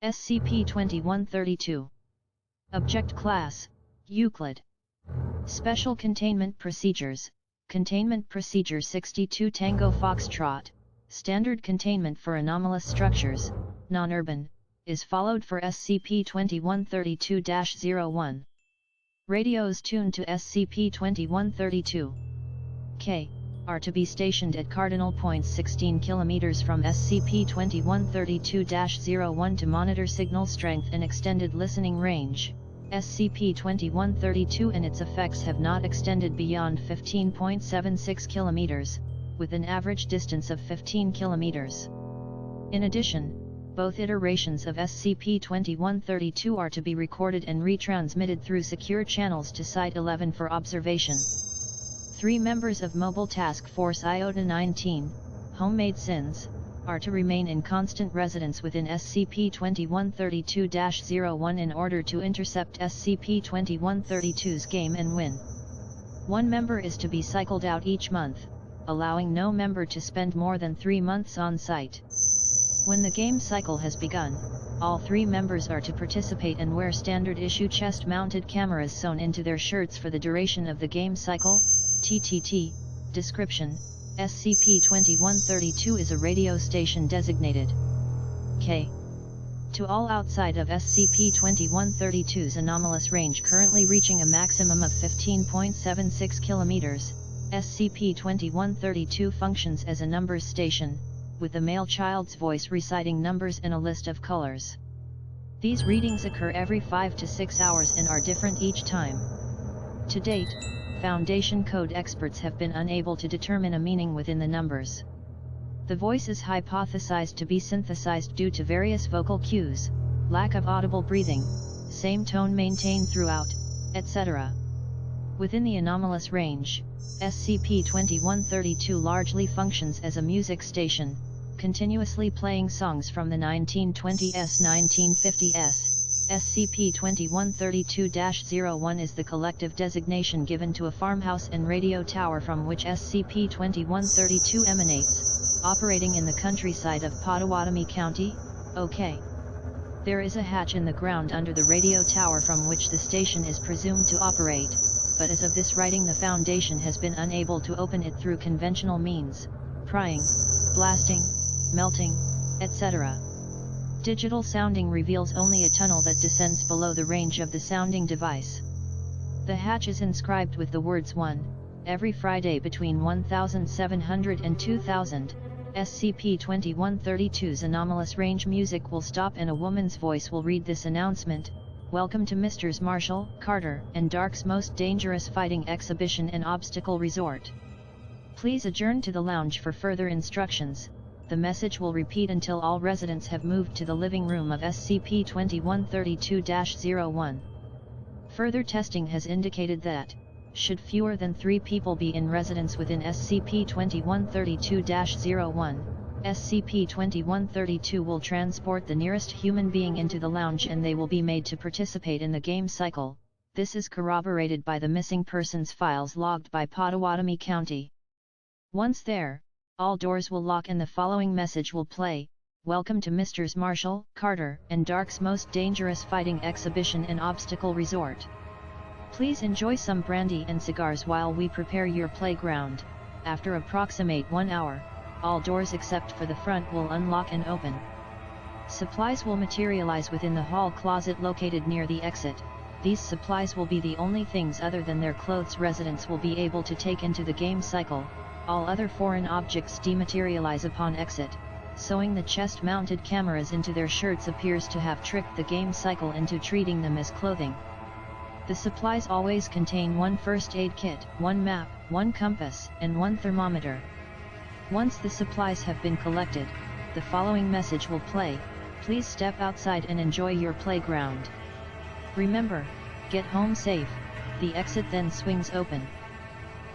SCP-2132. Object Class: Euclid. Special Containment Procedures: Containment Procedure 62 Tango Foxtrot, standard containment for anomalous structures, non-urban, is followed for SCP-2132-01. Radios tuned to SCP-2132 K are to be stationed at cardinal points 16 km from SCP-2132-01 to monitor signal strength and extended listening range. SCP-2132 and its effects have not extended beyond 15.76 km, with an average distance of 15 km. In addition, both iterations of SCP-2132 are to be recorded and retransmitted through secure channels to Site-11 for observation. 3 members of Mobile Task Force Iota-19, Homemade Sins, are to remain in constant residence within SCP-2132-01 in order to intercept SCP-2132's game and win. 1 member is to be cycled out each month, allowing no member to spend more than 3 months on site. When the game cycle has begun, all 3 members are to participate and wear standard-issue chest-mounted cameras sewn into their shirts for the duration of the game cycle. Ttt Description: SCP-2132 is a radio station designated K. To all outside of SCP-2132's anomalous range currently reaching a maximum of 15.76 km, SCP-2132 functions as a numbers station, with a male child's voice reciting numbers in a list of colors. These readings occur every 5 to 6 hours and are different each time. To date, Foundation code experts have been unable to determine a meaning within the numbers. The voice is hypothesized to be synthesized due to various vocal cues, lack of audible breathing, same tone maintained throughout, etc. Within the anomalous range, SCP-2132 largely functions as a music station, continuously playing songs from the 1920s-1950s. SCP-2132-01 is the collective designation given to a farmhouse and radio tower from which SCP-2132 emanates, operating in the countryside of Potawatomi County, OK. There is a hatch in the ground under the radio tower from which the station is presumed to operate, but as of this writing the Foundation has been unable to open it through conventional means, prying, blasting, melting, etc. Digital sounding reveals only a tunnel that descends below the range of the sounding device. The hatch is inscribed with the words 1, every Friday between 1700 and 2000, SCP-2132's anomalous range music will stop and a woman's voice will read this announcement: "Welcome to Mr. Marshall, Carter, and Dark's most dangerous fighting exhibition and obstacle resort. Please adjourn to the lounge for further instructions." The message will repeat until all residents have moved to the living room of SCP-2132-01. Further testing has indicated that, should fewer than 3 people be in residence within SCP-2132-01, SCP-2132 will transport the nearest human being into the lounge and they will be made to participate in the game cycle. This is corroborated by the missing persons files logged by Potawatomi County. Once there, all doors will lock and the following message will play: "Welcome to Mr. Marshall, Carter, and Dark's most dangerous fighting exhibition and obstacle resort. Please enjoy some brandy and cigars while we prepare your playground." After approximate 1 hour, all doors except for the front will unlock and open. Supplies will materialize within the hall closet located near the exit. These supplies will be the only things other than their clothes residents will be able to take into the game cycle. All other foreign objects dematerialize upon exit. Sewing the chest-mounted cameras into their shirts appears to have tricked the game cycle into treating them as clothing. The supplies always contain 1 first aid kit, 1 map, 1 compass, and 1 thermometer. Once the supplies have been collected, the following message will play: "Please step outside and enjoy your playground. Remember, get home safe." The exit then swings open.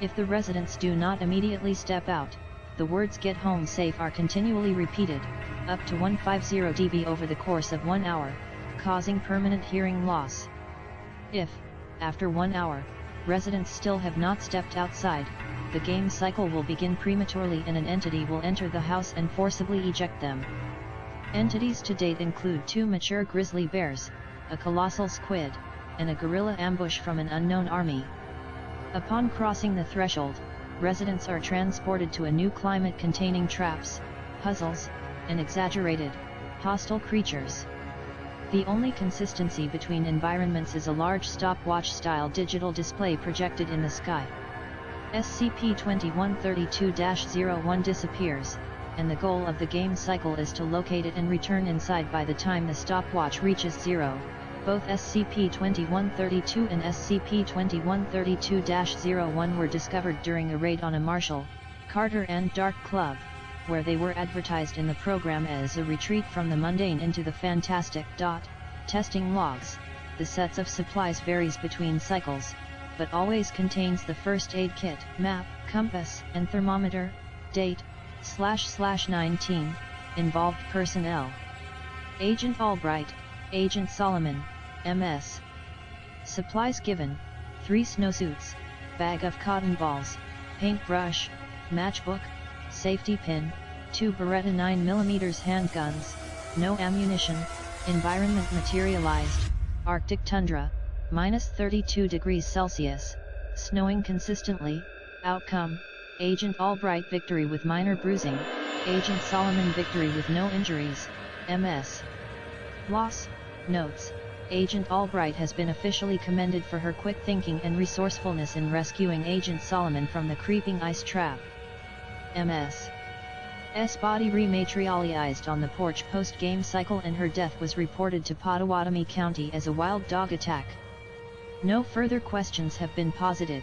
If the residents do not immediately step out, the words "get home safe" are continually repeated, up to 150 dB over the course of 1 hour, causing permanent hearing loss. If, after 1 hour, residents still have not stepped outside, the game cycle will begin prematurely and an entity will enter the house and forcibly eject them. Entities to date include 2 mature grizzly bears, a colossal squid, and a gorilla ambush from an unknown army. Upon crossing the threshold, residents are transported to a new climate containing traps, puzzles, and exaggerated, hostile creatures. The only consistency between environments is a large stopwatch-style digital display projected in the sky. SCP-2132-01 disappears, and the goal of the game cycle is to locate it and return inside by the time the stopwatch reaches 0. Both SCP-2132 and SCP-2132-01 were discovered during a raid on a Marshall, Carter and Dark Club, where they were advertised in the program as a retreat from the mundane into the fantastic. Testing logs. The sets of supplies varies between cycles, but always contains the first aid kit, map, compass, and thermometer. Date, //19, involved personnel: Agent Albright, Agent Solomon, MS. Supplies given: 3 snowsuits, bag of cotton balls, paintbrush, matchbook, safety pin, 2 Beretta 9mm handguns, no ammunition. Environment materialized: Arctic tundra, -32°C, snowing consistently. Outcome: Agent Albright victory with minor bruising, Agent Solomon victory with no injuries, MS. Loss. Notes: Agent Albright has been officially commended for her quick thinking and resourcefulness in rescuing Agent Solomon from the creeping ice trap. MS.'s body rematerialized on the porch post-game cycle, and her death was reported to Potawatomi County as a wild dog attack. No further questions have been posited.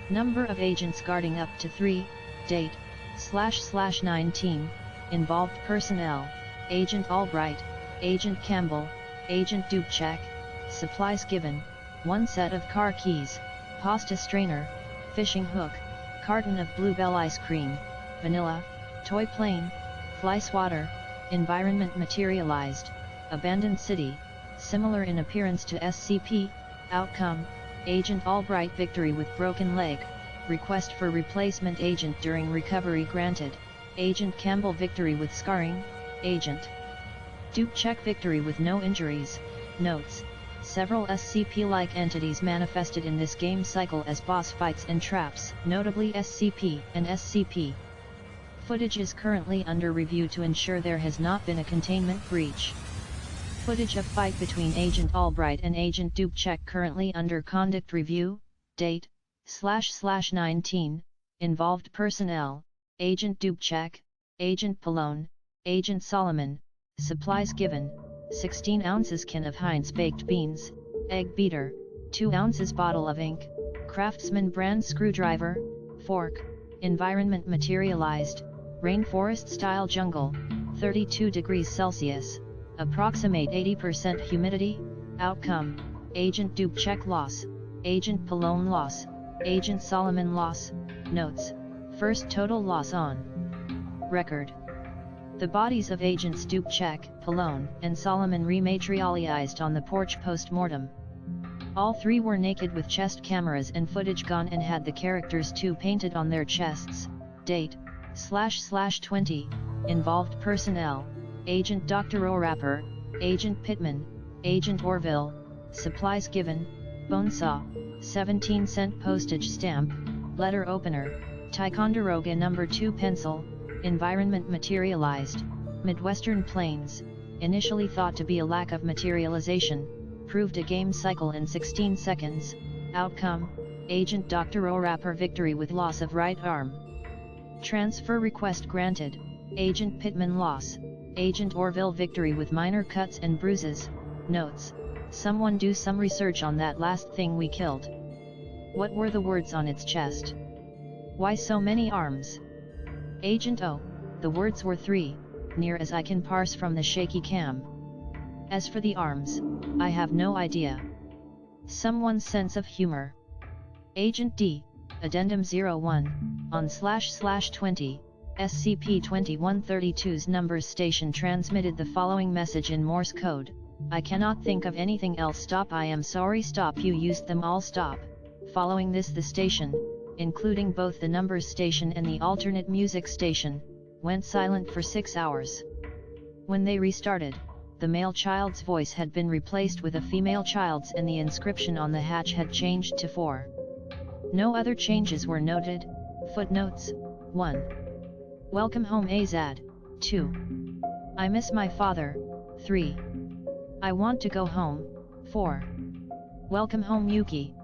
Number of agents guarding up to 3. Date, //19, involved personnel: Agent Albright, Agent Campbell, Agent Dubchak. Supplies given: 1 set of car keys, pasta strainer, fishing hook, carton of Bluebell ice cream, vanilla, toy plane, fly swatter. Environment materialized: abandoned city, similar in appearance to SCP. Outcome: Agent Albright victory with broken leg, request for replacement agent during recovery granted. Agent Campbell victory with scarring, Agent Dubchak victory with no injuries. Notes: several SCP-like entities manifested in this game cycle as boss fights and traps, notably SCP and SCP. Footage is currently under review to ensure there has not been a containment breach. Footage of fight between Agent Albright and Agent Dubchak currently under conduct review. Date, //19, involved personnel: Agent Dubchak, Agent Pallone, Agent Solomon. Supplies given: 16 ounces can of Heinz baked beans, egg beater, 2 ounces bottle of ink, Craftsman brand screwdriver, fork. Environment materialized: rainforest-style jungle, 32°C, approximate 80% humidity. Outcome: Agent Dubchak loss, Agent Pallone loss, Agent Solomon loss. Notes: first total loss on record. The bodies of Agents Dubchak, Pallone, and Solomon rematerialized on the porch post-mortem. All 3 were naked with chest cameras and footage gone and had the characters 2 painted on their chests. Date, //20, involved personnel: Agent Dr. O'Rapper, Agent Pittman, Agent Orville. Supplies given: bone saw, 17-cent postage stamp, letter opener, Ticonderoga No. 2 pencil. Environment materialized: Midwestern Plains, initially thought to be a lack of materialization, proved a game cycle in 16 seconds. Outcome: Agent Dr. O'Rapper victory with loss of right arm. Transfer request granted: Agent Pittman loss, Agent Orville victory with minor cuts and bruises. Notes: someone do some research on that last thing we killed. What were the words on its chest? Why so many arms? Agent O: the words were 3, near as I can parse from the shaky cam. As for the arms, I have no idea. Someone's sense of humor. Agent D, Addendum 01, on //20, SCP-2132's numbers station transmitted the following message in Morse code: I cannot think of anything else. Stop. I am sorry. Stop. You used them all. Stop. Following this, the station, including both the numbers station and the alternate music station, went silent for 6 hours. When they restarted, the male child's voice had been replaced with a female child's and the inscription on the hatch had changed to 4. No other changes were noted. Footnotes: 1. Welcome home Azad. 2. I miss my father. 3. I want to go home. 4. Welcome home Yuki.